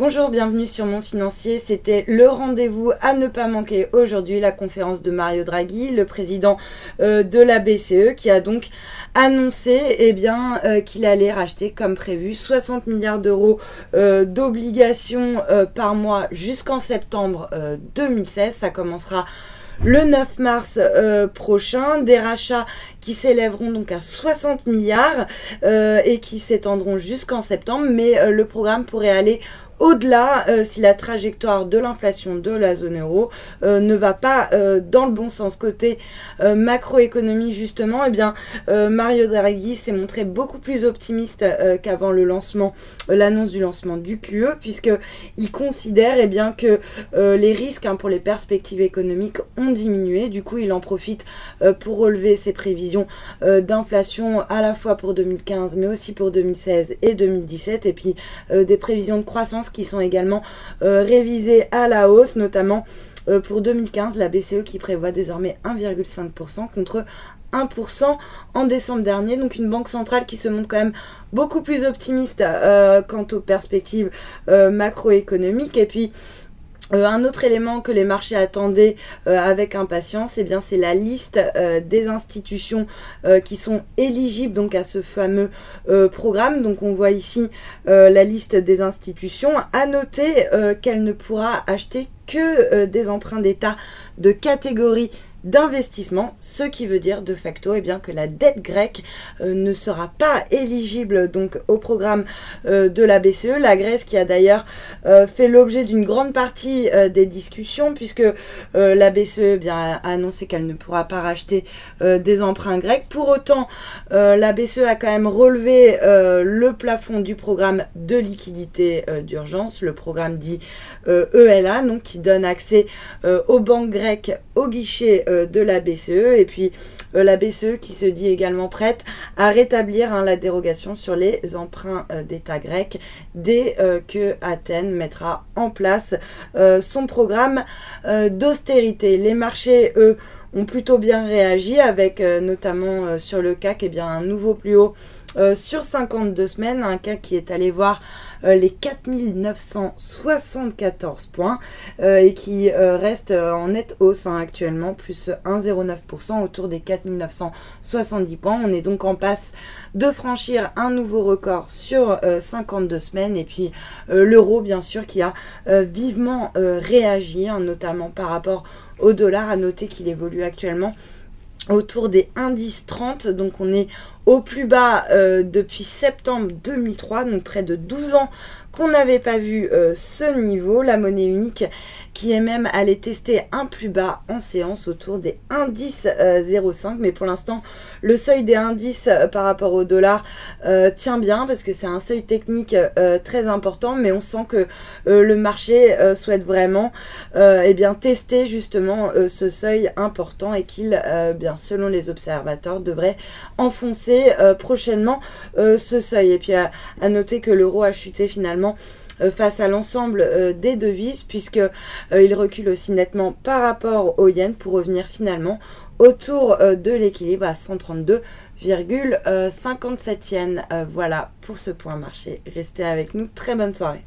Bonjour, bienvenue sur Mon Financier. C'était le rendez-vous à ne pas manquer aujourd'hui, la conférence de Mario Draghi, le président de la BCE, qui a donc annoncé qu'il allait racheter comme prévu 60 milliards d'euros d'obligations par mois jusqu'en septembre 2016. Ça commencera le 9 mars prochain, des rachats qui s'élèveront donc à 60 milliards et qui s'étendront jusqu'en septembre, mais le programme pourrait aller au-delà si la trajectoire de l'inflation de la zone euro ne va pas dans le bon sens. Côté macroéconomie justement, Mario Draghi s'est montré beaucoup plus optimiste qu'avant l'annonce du lancement du QE, puisqu'il considère que les risques pour les perspectives économiques ont diminué. Du coup, il en profite pour relever ses prévisions d'inflation à la fois pour 2015 mais aussi pour 2016 et 2017, et puis des prévisions de croissance qui sont également révisées à la hausse, notamment pour 2015, la BCE qui prévoit désormais 1,5% contre 1% en décembre dernier. Donc une banque centrale qui se montre quand même beaucoup plus optimiste quant aux perspectives macroéconomiques. Et puis un autre élément que les marchés attendaient avec impatience, c'est la liste des institutions qui sont éligibles donc à ce fameux programme. Donc on voit ici la liste des institutions. À noter qu'elle ne pourra acheter que des emprunts d'État de catégorie d'investissement, ce qui veut dire de facto que la dette grecque ne sera pas éligible donc au programme de la BCE. La Grèce qui a d'ailleurs fait l'objet d'une grande partie des discussions, puisque la BCE a annoncé qu'elle ne pourra pas racheter des emprunts grecs. Pour autant, la BCE a quand même relevé le plafond du programme de liquidité d'urgence, le programme dit ELA, donc qui donne accès aux banques grecques au guichet de la BCE, et puis la BCE qui se dit également prête à rétablir la dérogation sur les emprunts d'État grec dès que Athènes mettra en place son programme d'austérité. Les marchés, eux, ont plutôt bien réagi avec notamment sur le CAC un nouveau plus haut sur 52 semaines, un CAC qui est allé voir les 4974 points et qui reste en nette hausse actuellement, plus 1,09% autour des 4970 points. On est donc en passe de franchir un nouveau record sur 52 semaines, et puis l'euro bien sûr qui a vivement réagi, notamment par rapport au dollar. À noter qu'il évolue actuellement autour des 1,1030, donc on est au plus bas depuis septembre 2003, donc près de 12 ans qu'on n'avait pas vu ce niveau. La monnaie unique qui est même allée tester un plus bas en séance autour des 1,1005, mais pour l'instant le seuil des 1,10 par rapport au dollar tient bien, parce que c'est un seuil technique très important, mais on sent que le marché souhaite vraiment tester justement ce seuil important, et qu'il selon les observateurs devrait enfoncer prochainement ce seuil. Et puis à noter que l'euro a chuté finalement face à l'ensemble des devises, puisque il recule aussi nettement par rapport au yen pour revenir finalement autour de l'équilibre à 132,57 yens. Voilà pour ce point marché. Restez avec nous, très bonne soirée.